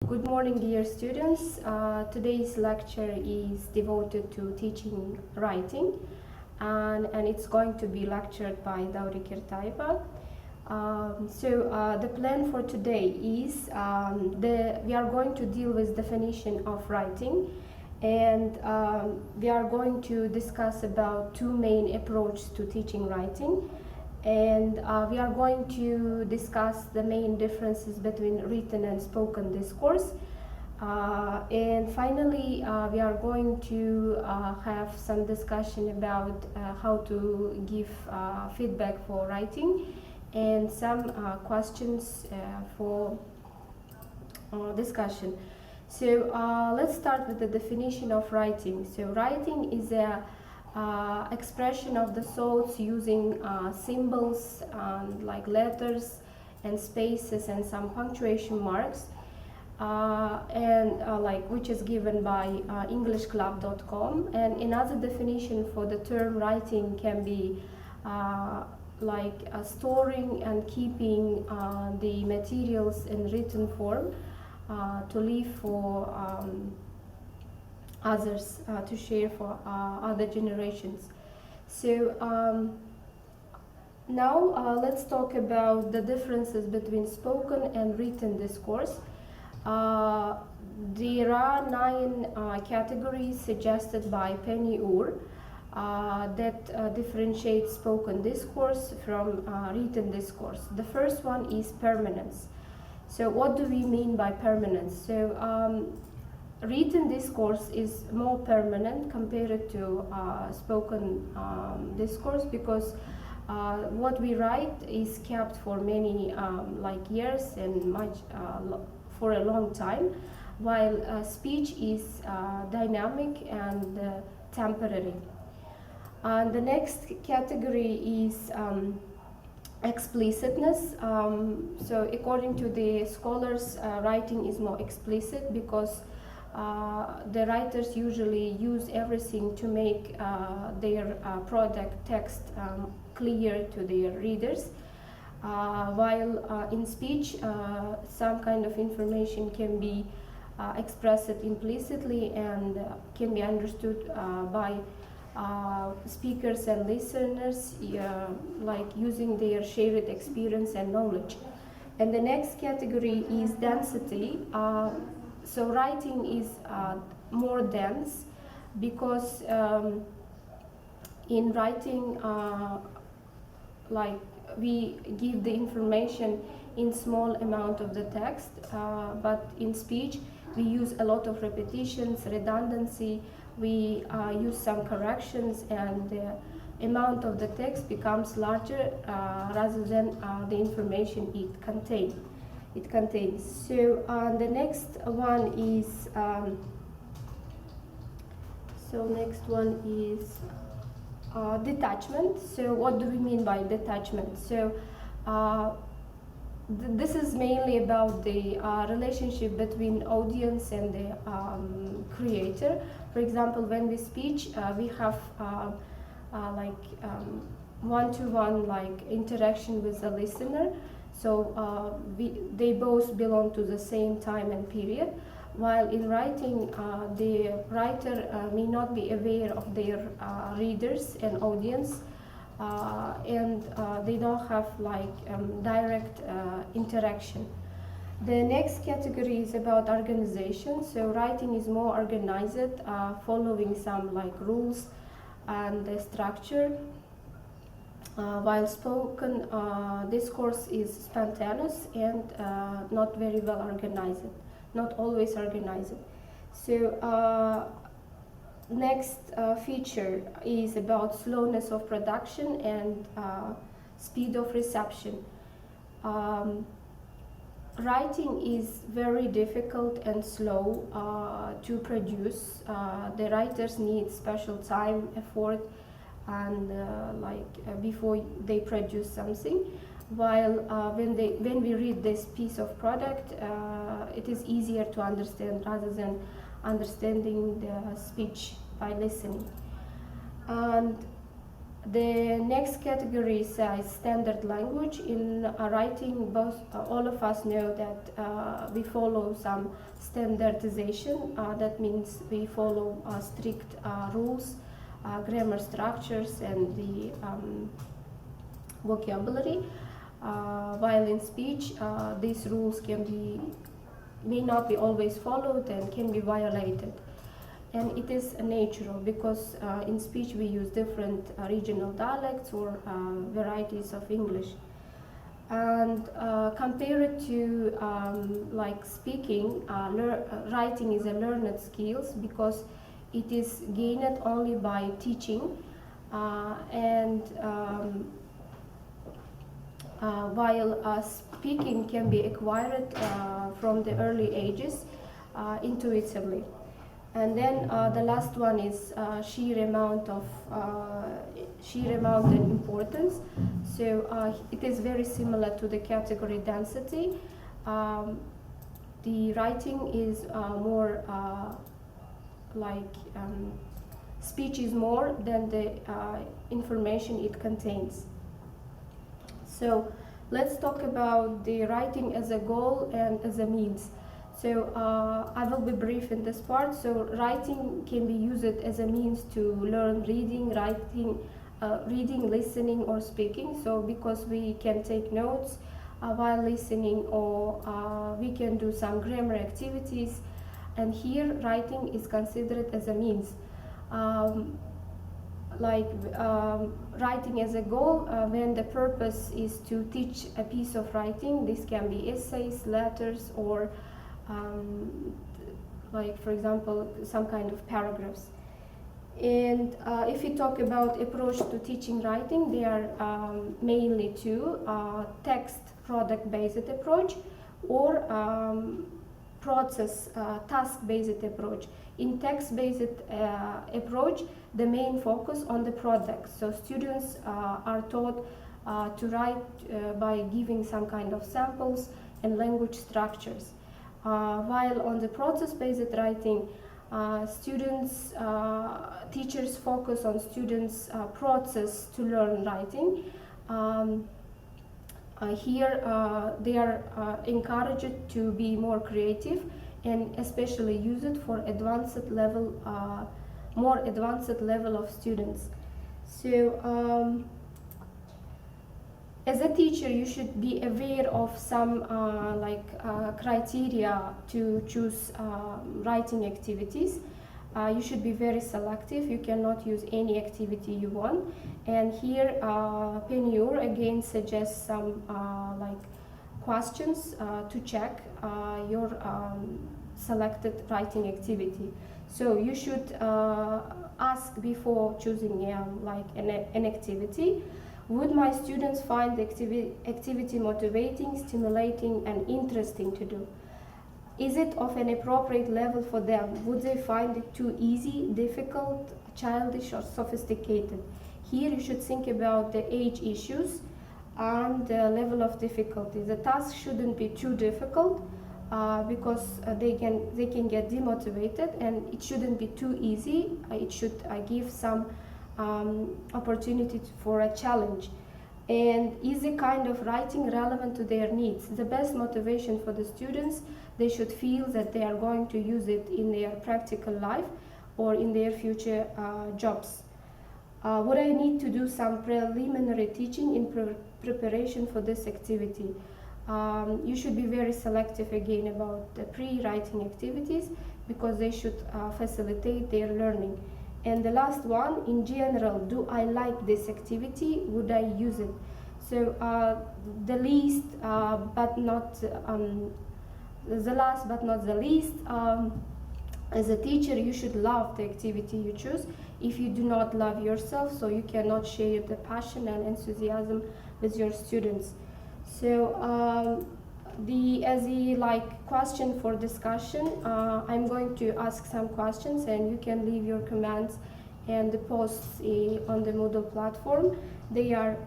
Good morning, dear students. Today's lecture is devoted to teaching writing, and it's going to be lectured by Kertayeva. The plan for today is we are going to deal with definition of writing, and we are going to discuss about two main approaches to teaching writing. And we are going to discuss the main differences between written and spoken discourse. And finally, we are going to have some discussion about how to give feedback for writing and some questions for discussion. So let's start with the definition of writing. So writing is a expression of the thoughts using symbols like letters and spaces and some punctuation marks, which is given by EnglishClub.com. And another definition for the term writing can be storing and keeping the materials in written form to leave for others to share for other generations. So now let's talk about the differences between spoken and written discourse. There are 9 categories suggested by Penny Orr that differentiate spoken discourse from written discourse. The first one is permanence. So what do we mean by permanence? So written discourse is more permanent compared to spoken discourse because what we write is kept for many years and for a long time, while speech is dynamic and temporary. And the next category is explicitness. So according to the scholars, writing is more explicit because the writers usually use everything to make their product text clear to their readers, while in speech some kind of information can be expressed implicitly and can be understood by speakers and listeners using their shared experience and knowledge. And the next category is density. So writing is more dense because in writing we give the information in small amount of the text, but in speech we use a lot of repetitions, redundancy, we use some corrections, and the amount of the text becomes larger rather than the information it contains. So the next one is detachment. So what do we mean by detachment? So this is mainly about the relationship between audience and the creator. For example, when we speak, we have one-to-one interaction with the listener. So they both belong to the same time and period, while in writing, the writer may not be aware of their readers and audience, and they don't have direct interaction. The next category is about organization. So writing is more organized, following some rules and the structure. While spoken discourse is spontaneous and not very well organized, not always organized. So next feature is about slowness of production and speed of reception. Writing is very difficult and slow to produce. The writers need special time, effort, and before they produce something, while when we read this piece of product, it is easier to understand rather than understanding the speech by listening. And The next category is standard language. In writing, all of us know that we follow some standardization. That means we follow strict rules, grammar structures, and the vocabulary. While in speech, these rules may not be always followed and can be violated. And it is natural because in speech we use different regional dialects or varieties of English. And compared to like speaking, writing is a learned skills because it is gained only by teaching, while speaking can be acquired from the early ages intuitively. And then the last one is sheer amount and importance. So it is very similar to the category density. The writing is more speech is more than the information it contains. So let's talk about the writing as a goal and as a means. So I will be brief in this part. So writing can be used as a means to learn reading, reading, listening, or speaking. So because we can take notes while listening, or we can do some grammar activities. And here writing is considered as a means. Writing as a goal, when the purpose is to teach a piece of writing. This can be essays, letters, or for example, some kind of paragraphs. And if we talk about approach to teaching writing, there are mainly two: text product-based approach or process task-based approach. In text-based approach, the main focus on the product. So students are taught to write by giving some kind of samples and language structures. While on the process-based writing, teachers focus on students' process to learn writing. Here they are encouraged to be more creative and especially use it for more advanced level of students. So as a teacher, you should be aware of some criteria to choose writing activities. You should be very selective. You cannot use any activity you want. And here, Penure again suggests some questions to check your selected writing activity. So you should ask before choosing an activity. Would my students find the activity motivating, stimulating, and interesting to do? Is it of an appropriate level for them? Would they find it too easy, difficult, childish, or sophisticated? Here you should think about the age issues and the level of difficulty. The task shouldn't be too difficult because they can get demotivated, and it shouldn't be too easy. It should give some opportunity for a challenge. And is the kind of writing relevant to their needs? The best motivation for the students, they should feel that they are going to use it in their practical life or in their future jobs. Would I need to do some preliminary teaching in preparation for this activity? You should be very selective again about the pre-writing activities because they should facilitate their learning. And the last one, in general, do I like this activity? Would I use it? So the least, but not the last, but not the least. As a teacher, you should love the activity you choose. If you do not love yourself, so you cannot share the passion and enthusiasm with your students. So as a question for discussion, I'm going to ask some questions, and you can leave your comments and the posts on the Moodle platform. They are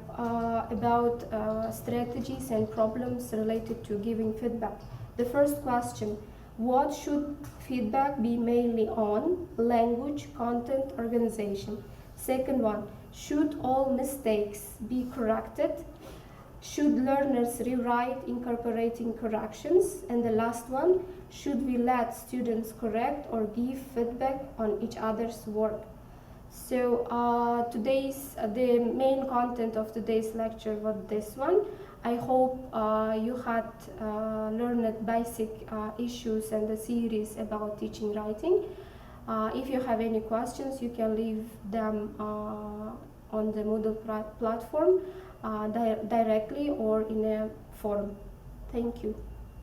about strategies and problems related to giving feedback. The first question: what should feedback be mainly on? Language, content, organization. Second one: Should all mistakes be corrected? Should learners rewrite incorporating corrections? And the last one, should we let students correct or give feedback on each other's work? So the main content of today's lecture was this one. I hope you had learned basic issues and the series about teaching writing. If you have any questions, you can leave them on the Moodle platform directly or in a forum. Thank you.